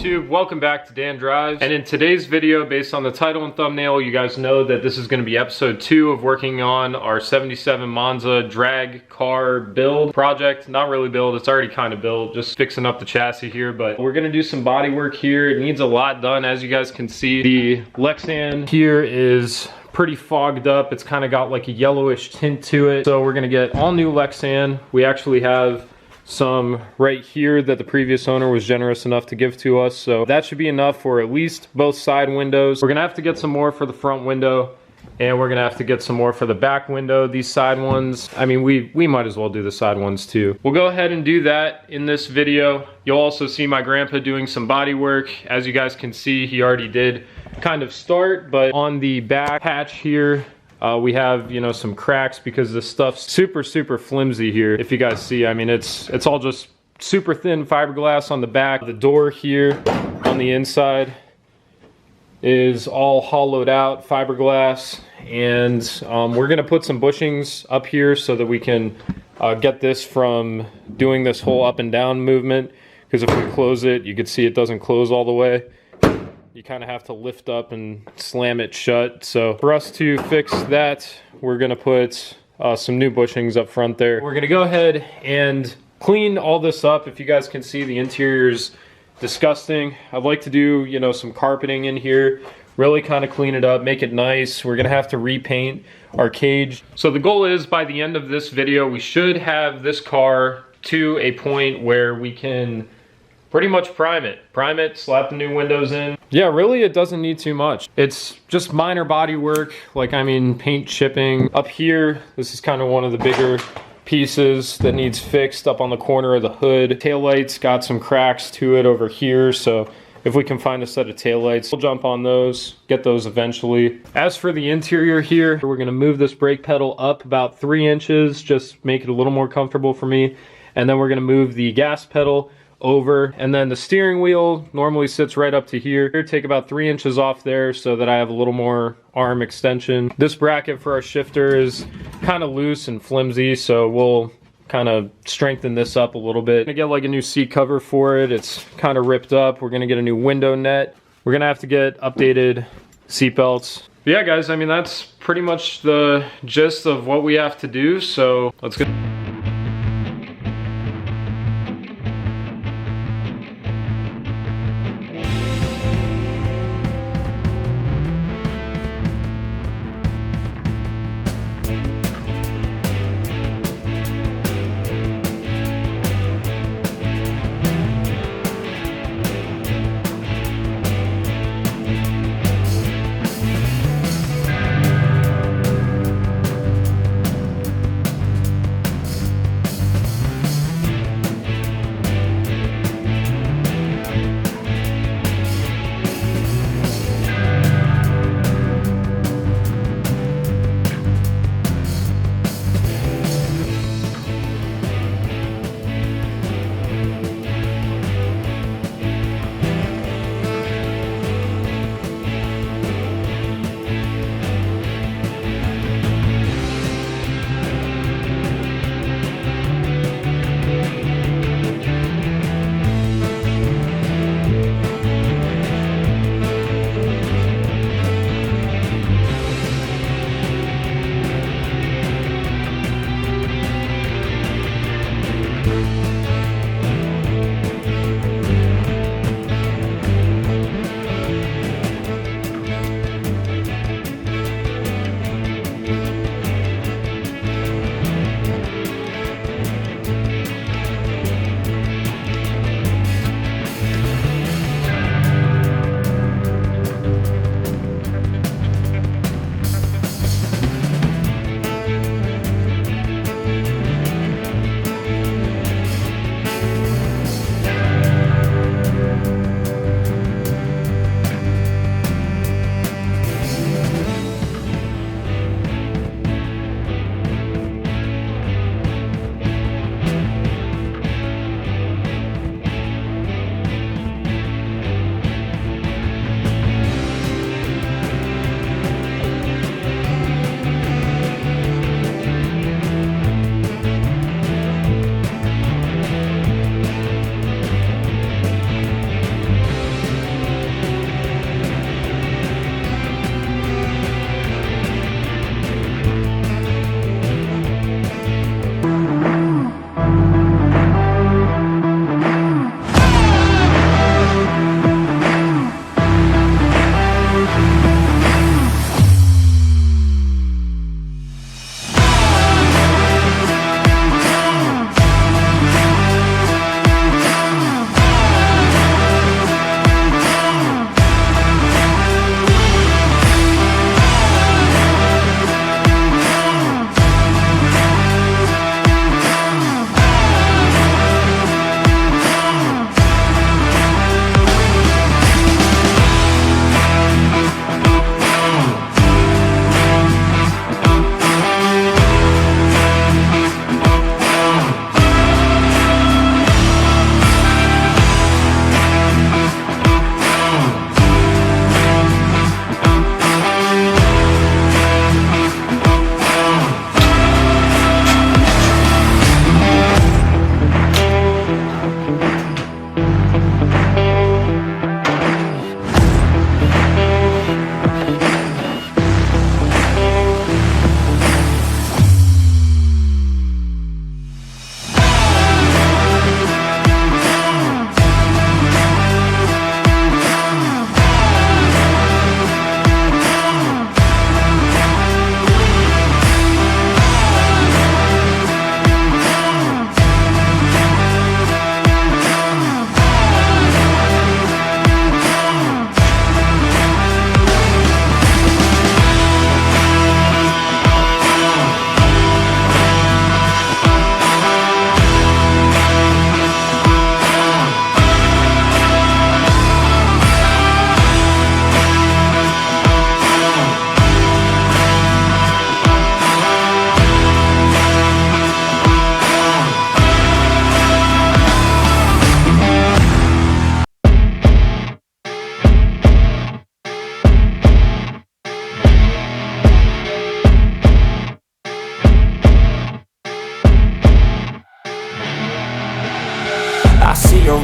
YouTube? Welcome back to Dan Drives. And in today's video, based on the title and thumbnail, you guys know that this is going to be episode 2 of working on our 77 Monza drag car build project. Not really build, it's already kind of built, just fixing up the chassis here, but we're going to do some body work here. It needs a lot done, as you guys can see. The Lexan here is pretty fogged up. It's kind of got like a yellowish tint to it. So we're going to get all new Lexan. We actually have some right here that the previous owner was generous enough to give to us, so that should be enough for at least both side windows. We're gonna have to get some more for the front window, and we're gonna have to get some more for the back window. These side ones, I mean, we might as well do the side ones too. We'll go ahead and do that in this video. You'll also see my grandpa doing some body work. As you guys can see, he already did kind of start, but on the back hatch here, we have, you know, some cracks because this stuff's super flimsy here. If you guys see, I mean, it's all just super thin fiberglass on the back. The door here on the inside is all hollowed out fiberglass, and we're gonna put some bushings up here so that we can get this from doing this whole up and down movement, because if we close it, you can see it doesn't close all the way. You kind of have to lift up and slam it shut. So for us to fix that, we're gonna put some new bushings up front there. We're gonna go ahead and clean all this up. If you guys can see, the interior's disgusting. I'd like to do, you know, some carpeting in here, really kind of clean it up, make it nice. We're gonna have to repaint our cage. So the goal is, by the end of this video, we should have this car to a point where we can pretty much prime it, slap the new windows in. Yeah, really it doesn't need too much. It's just minor body work, like, I mean, paint chipping. Up here, this is kind of one of the bigger pieces that needs fixed up on the corner of the hood. Taillights got some cracks to it over here, so if we can find a set of taillights, we'll jump on those, get those eventually. As for the interior here, we're gonna move this brake pedal up about 3 inches, just make it a little more comfortable for me. And then we're gonna move the gas pedal over, and then the steering wheel normally sits right up to here. Take about 3 inches off there so that I have a little more arm extension. This bracket for our shifter is kind of loose and flimsy, so we'll kind of strengthen this up a little bit. I'm gonna get like a new seat cover for it. It's kind of ripped up. We're gonna get a new window net. We're gonna have to get updated seat belts. But yeah, guys, I mean, that's pretty much the gist of what we have to do, so let's go.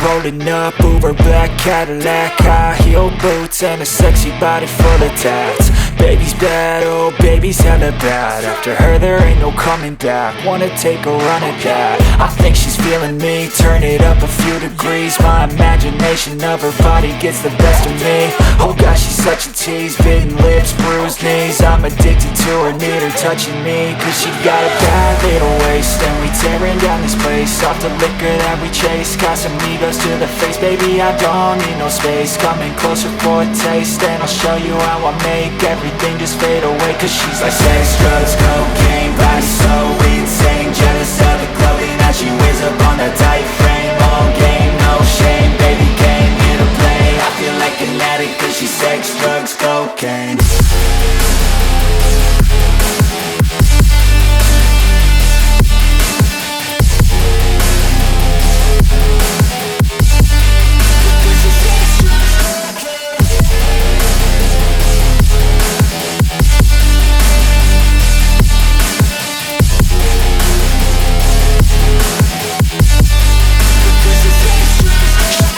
rolling up, Uber black Cadillac, high heel boots and a sexy body full of tats. Baby's bad, oh baby's hella bad. After her there ain't no coming back. Wanna take a run at that. I think she's feeling me, turn it up a few degrees. My imagination of her body gets the best of me. Oh gosh, she's such a tease, bitten lips, bruised knees. I'm addicted to her, need her touching me. Cause she got a bad little waist, and we tearing down this place. Off the liquor that we chase, got some egos to the face. Baby, I don't need no space, coming closer for a taste. And I'll show you how I make everything just fade away. Cause she's like sex, drugs, cocaine, body so insane. Jealous of the clothing that she wears up on that tight frame. All game, no shame, baby came here to play. I feel like an addict cause she's sex, drugs, cocaine.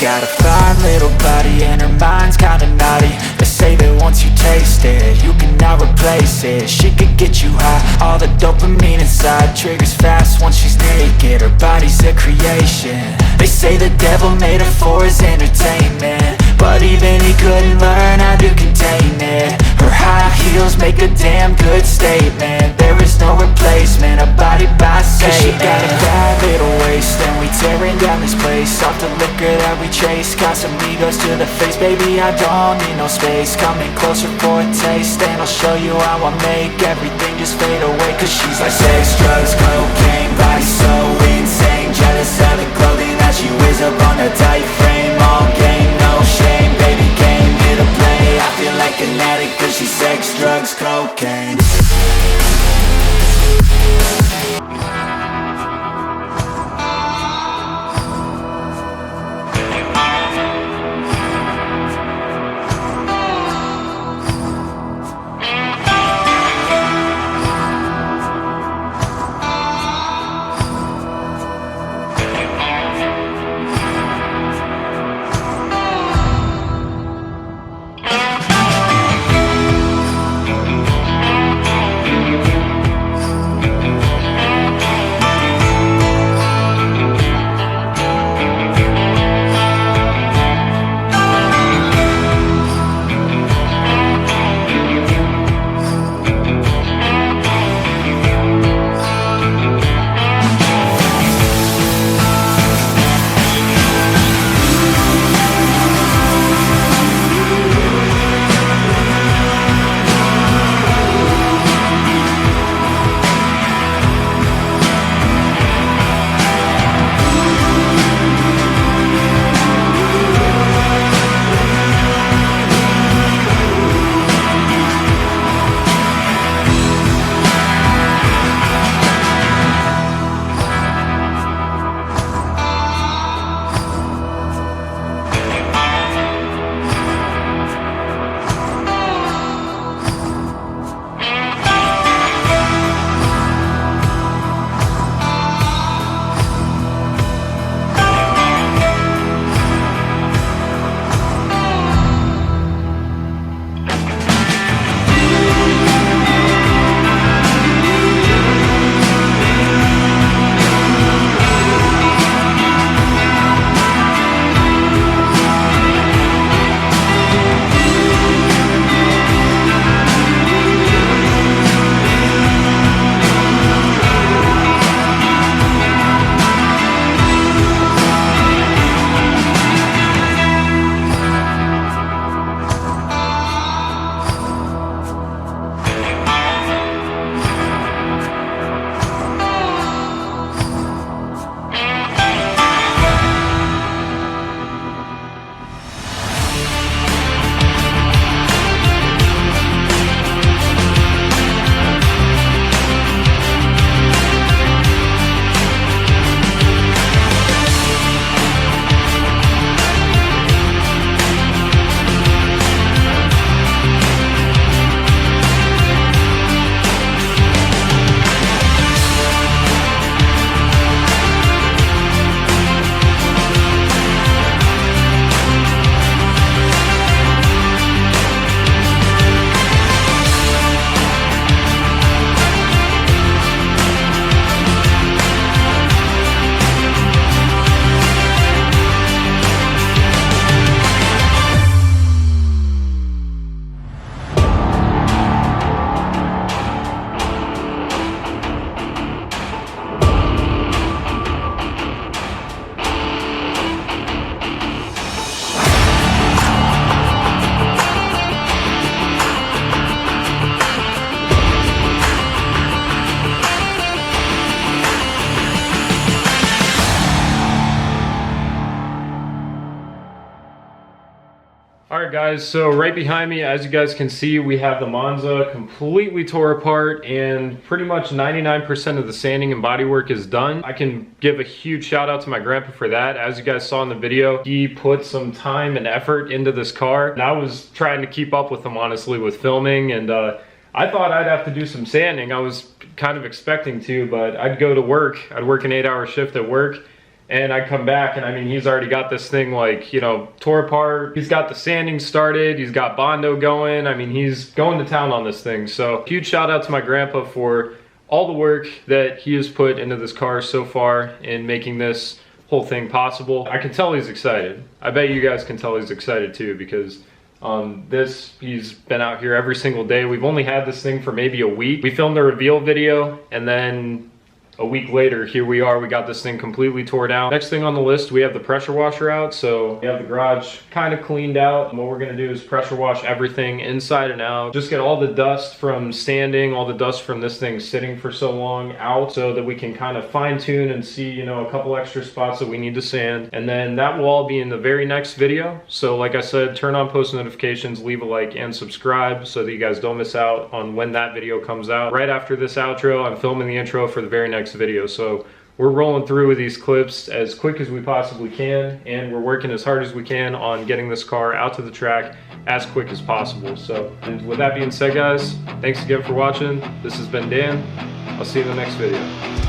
Got a fine little body and her mind's kinda naughty. They say that once you taste it, you cannot replace it. She could get you high, all the dopamine inside triggers fast once she's naked. Her body's a creation. They say the devil made her for his entertainment, but even he couldn't learn how to contain it. Her high heels make a damn good statement. There is no replacement, a body by Satan. Cause she got a bad little waist, and we tearing down this place. Off the liquor that we chase, got some egos to the face. Baby, I don't need no space, coming closer for a taste. And I'll show you how I make everything just fade away. Cause she's like sex, drugs, cocaine, body so insane. Jealous of the clothing that she wears up on a tight frame. All game, no shame, baby came here to play. I feel like an addict cause she's sex, drugs, cocaine. Alright guys, so right behind me, as you guys can see, we have the Monza completely tore apart, and pretty much 99% of the sanding and bodywork is done. I can give a huge shout out to my grandpa for that. As you guys saw in the video, he put some time and effort into this car, and I was trying to keep up with him honestly with filming, and I thought I'd have to do some sanding. I was kind of expecting to, but I'd go to work, I'd work an 8-hour shift at work, and I come back and I mean, he's already got this thing like, you know, tore apart. He's got the sanding started. He's got Bondo going. I mean, he's going to town on this thing. So huge shout out to my grandpa for all the work that he has put into this car so far in making this whole thing possible. I can tell he's excited. I bet you guys can tell he's excited too, because he's been out here every single day. We've only had this thing for maybe a week. We filmed a reveal video, and then a week later, here we are, we got this thing completely tore down. Next thing on the list, we have the pressure washer out. So we have the garage kind of cleaned out. And what we're gonna do is pressure wash everything inside and out. Just get all the dust from sanding, all the dust from this thing sitting for so long out, so that we can kind of fine tune and see, you know, a couple extra spots that we need to sand. And then that will all be in the very next video. So like I said, turn on post notifications, leave a like and subscribe so that you guys don't miss out on when that video comes out. Right after this outro, I'm filming the intro for the very next video. So we're rolling through with these clips as quick as we possibly can, and we're working as hard as we can on getting this car out to the track as quick as possible. So, and with that being said guys, thanks again for watching. This has been Dan. I'll see you in the next video.